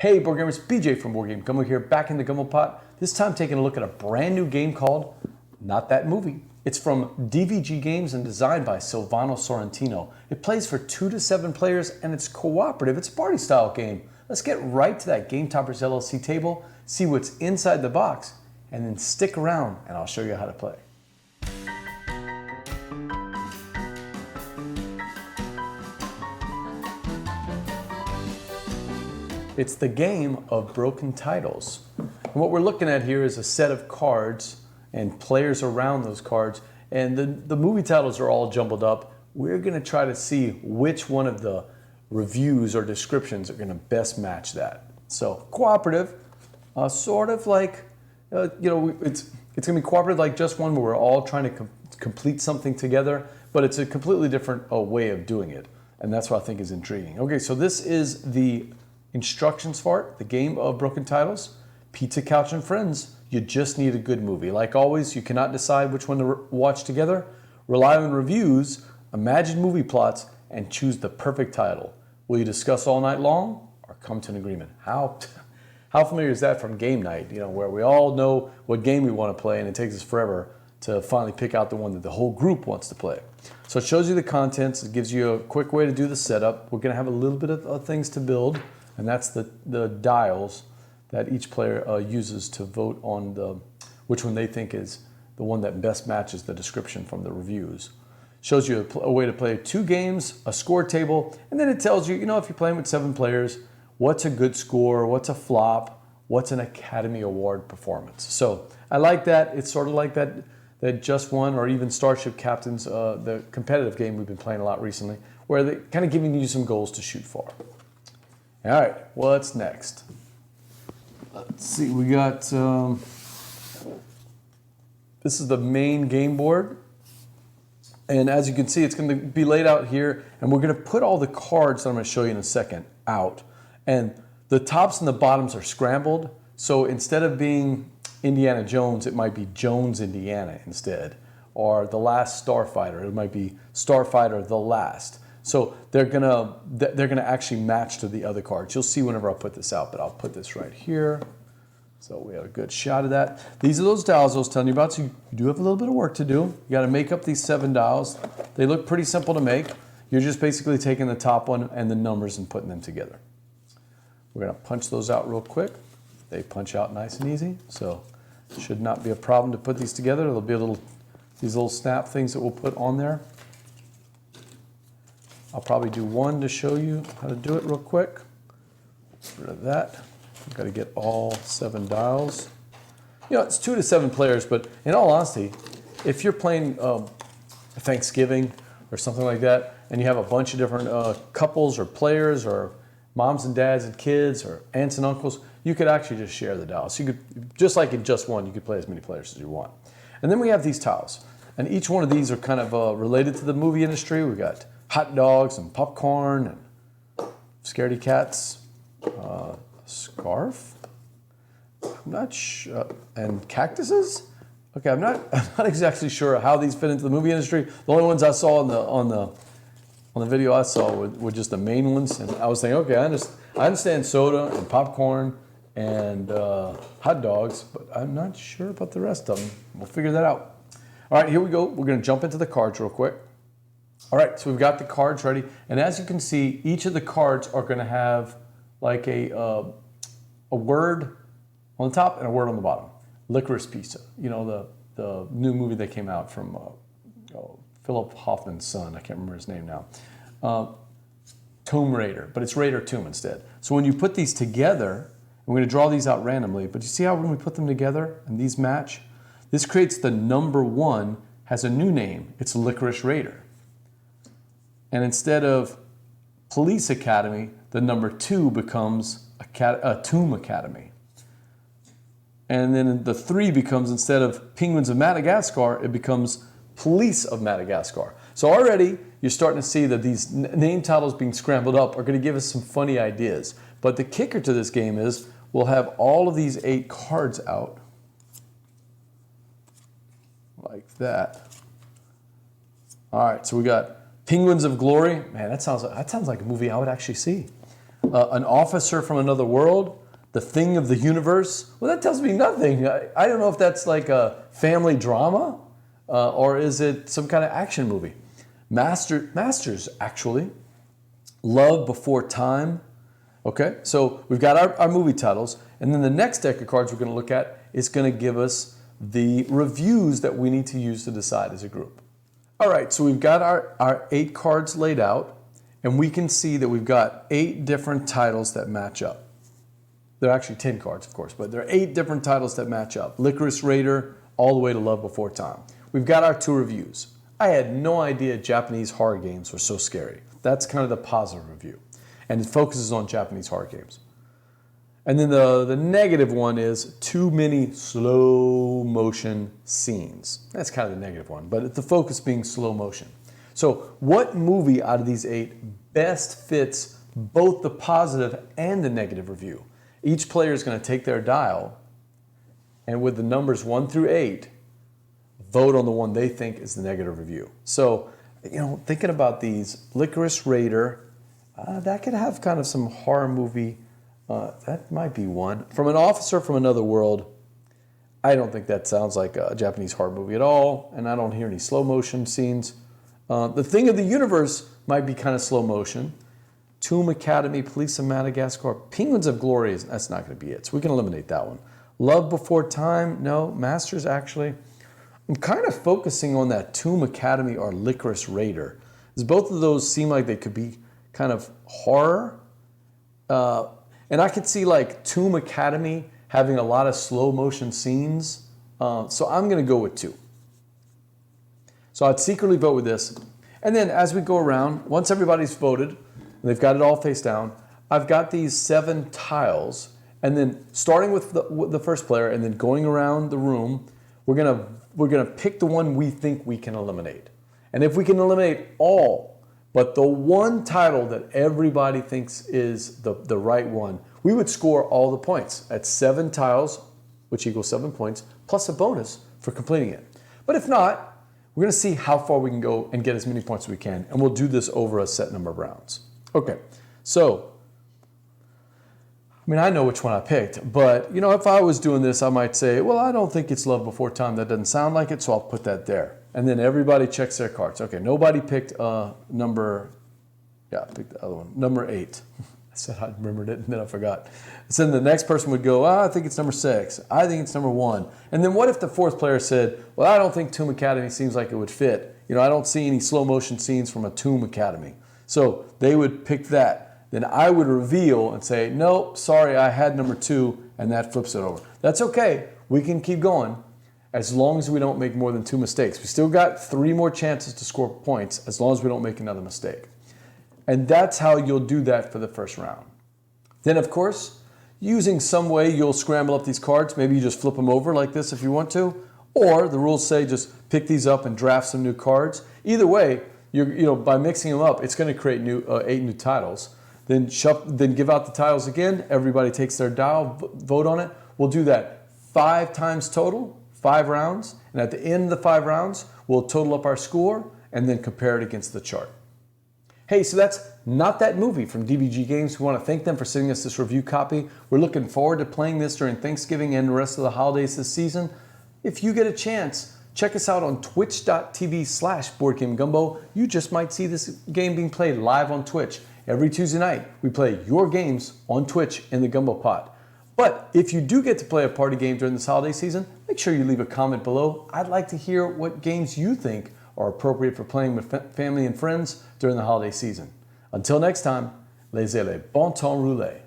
Hey board gamers, BJ from Board Game Gumbo here, back in the Gumbo pot. This time taking a look at a brand new game called Not That Movie. It's from DVG Games and designed by Silvano Sorrentino. It plays for 2 to 7 players and it's cooperative. It's a party style game. Let's get right to that Game Toppers LLC table, see what's inside the box, and then stick around and I'll show you how to play. It's the game of broken titles. And what we're looking at here is a set of cards and players around those cards, and the movie titles are all jumbled up. We're gonna try to see which one of the reviews or descriptions are gonna best match that. So cooperative, sort of like, it's gonna be cooperative like Just One, where we're all trying to complete something together, but it's a completely different way of doing it. And that's what I think is intriguing. Okay, so this is the instructions for it, the game of broken titles. Pizza, couch, and friends. You just need a good movie. Like always, you cannot decide which one to watch together. Rely on reviews, imagine movie plots, and choose the perfect title. Will you discuss all night long or come to an agreement? How familiar is that from game night? You know, where we all know what game we want to play, and it takes us forever to finally pick out the one that the whole group wants to play. So it shows you the contents. It gives you a quick way to do the setup. We're going to have a little bit of things to build. And that's the dials that each player uses to vote on which one they think is the one that best matches the description from the reviews. Shows you a way to play 2 games, a score table, and then it tells you, if you're playing with 7 players, what's a good score, what's a flop, what's an Academy Award performance. So I like that. It's sort of like that Just One or even Starship Captains, the competitive game we've been playing a lot recently, where they're kind of giving you some goals to shoot for. All right, what's next? Let's see, we got, this is the main game board. And as you can see, it's gonna be laid out here, and we're gonna put all the cards that I'm gonna show you in a second out. And the tops and the bottoms are scrambled. So instead of being Indiana Jones, it might be Jones, Indiana instead. Or The Last Starfighter, it might be Starfighter, The Last. So they're gonna actually match to the other cards. You'll see whenever I put this out, but I'll put this right here. So we have a good shot of that. These are those dials I was telling you about. So you do have a little bit of work to do. You gotta make up these 7 dials. They look pretty simple to make. You're just basically taking the top one and the numbers and putting them together. We're gonna punch those out real quick. They punch out nice and easy. So it should not be a problem to put these together. There'll be these little snap things that we'll put on there. I'll probably do one to show you how to do it real quick. Get rid of that. I've got to get all 7 dials. It's 2 to 7 players, but in all honesty, if you're playing Thanksgiving or something like that, and you have a bunch of different couples or players or moms and dads and kids or aunts and uncles, you could actually just share the dials. So you could, just like in Just One, you could play as many players as you want. And then we have these tiles. And each one of these are kind of related to the movie industry. We got hot dogs and popcorn and scaredy cats, scarf. I'm not sure, and cactuses. Okay, I'm not exactly sure how these fit into the movie industry. The only ones I saw on the video I saw were just the main ones, and I was thinking, okay, I understand soda and popcorn and hot dogs, but I'm not sure about the rest of them. We'll figure that out. All right, here we go. We're going to jump into the cards real quick. All right, so we've got the cards ready, and as you can see, each of the cards are going to have like a word on the top and a word on the bottom. Licorice Pizza, the new movie that came out from Philip Hoffman's son. I can't remember his name now. Tomb Raider, but it's Raider Tomb instead. So when you put these together, we're going to draw these out randomly, but you see how when we put them together and these match, this creates the number 1 has a new name. It's Licorice Raider. And instead of Police Academy, the number 2 becomes a Tomb Academy. And then the 3 becomes, instead of Penguins of Madagascar, it becomes Police of Madagascar. So already you're starting to see that these name titles being scrambled up are going to give us some funny ideas. But the kicker to this game is we'll have all of these 8 cards out like that. All right, so we got Penguins of Glory. Man, that sounds like a movie I would actually see. An officer from another world, the thing of the universe. Well, that tells me nothing. I don't know if that's like a family drama or is it some kind of action movie. Masters, actually. Love Before Time. Okay, so we've got our movie titles, and then the next deck of cards we're going to look at is going to give us the reviews that we need to use to decide as a group. All right, so we've got our 8 cards laid out, and we can see that we've got 8 different titles that match up. There are actually 10 cards, of course, but there are 8 different titles that match up. Licorice Raider, all the way to Love Before Time. We've got our 2 reviews. I had no idea Japanese horror games were so scary. That's kind of the positive review. And it focuses on Japanese horror games. And then the negative one is too many slow motion scenes. That's kind of the negative one, but the focus being slow motion. So what movie out of these 8 best fits both the positive and the negative review? Each player is going to take their dial and with the numbers 1 through 8, vote on the one they think is the negative review. So, thinking about these, Licorice Raider, that could have kind of some horror movie. That might be one. From an Officer from Another World, I don't think that sounds like a Japanese horror movie at all, and I don't hear any slow motion scenes. The Thing of the Universe might be kind of slow motion. Tomb Academy, Police of Madagascar, Penguins of Glory, that's not going to be it, so we can eliminate that one. Love Before Time, no. Masters, actually. I'm kind of focusing on that Tomb Academy or Licorice Raider, because both of those seem like they could be kind of horror. And I could see like Tomb Academy having a lot of slow motion scenes. So I'm going to go with 2. So I'd secretly vote with this. And then as we go around, once everybody's voted, and they've got it all face down, I've got these 7 tiles. And then starting with the first player and then going around the room, we're gonna pick the one we think we can eliminate. And if we can eliminate all, but the one title that everybody thinks is the right one, we would score all the points at 7 tiles, which equals 7 points, plus a bonus for completing it. But if not, we're going to see how far we can go and get as many points as we can, and we'll do this over a set number of rounds. Okay, so, I know which one I picked, but if I was doing this, I might say, well, I don't think it's Love Before Time. That doesn't sound like it, so I'll put that there. And then everybody checks their cards. Okay, nobody picked number 8. I said I remembered it, and then I forgot. So then the next person would go, I think it's number 6. I think it's number 1. And then what if the 4th player said, well, I don't think Tomb Academy seems like it would fit. I don't see any slow motion scenes from a Tomb Academy. So they would pick that. Then I would reveal and say, nope, sorry, I had number 2, and that flips it over. That's okay. We can keep going as long as we don't make more than 2 mistakes. We still got 3 more chances to score points as long as we don't make another mistake. And that's how you'll do that for the first round. Then, of course, using some way, you'll scramble up these cards. Maybe you just flip them over like this if you want to. Or the rules say just pick these up and draft some new cards. Either way, by mixing them up, it's going to create 8 new titles. Then give out the titles again. Everybody takes their dial, vote on it. We'll do that 5 times total, 5 rounds. And at the end of the 5 rounds, we'll total up our score and then compare it against the chart. Hey, so that's Not That Movie from DBG Games. We want to thank them for sending us this review copy. We're looking forward to playing this during Thanksgiving and the rest of the holidays this season. If you get a chance, check us out on twitch.tv/BoardGameGumbo. You just might see this game being played live on Twitch. Every Tuesday night, we play your games on Twitch in the Gumbo Pot. But if you do get to play a party game during this holiday season, make sure you leave a comment below. I'd like to hear what games you think are appropriate for playing with family and friends during the holiday season. Until next time, laissez, bon temps, rouler.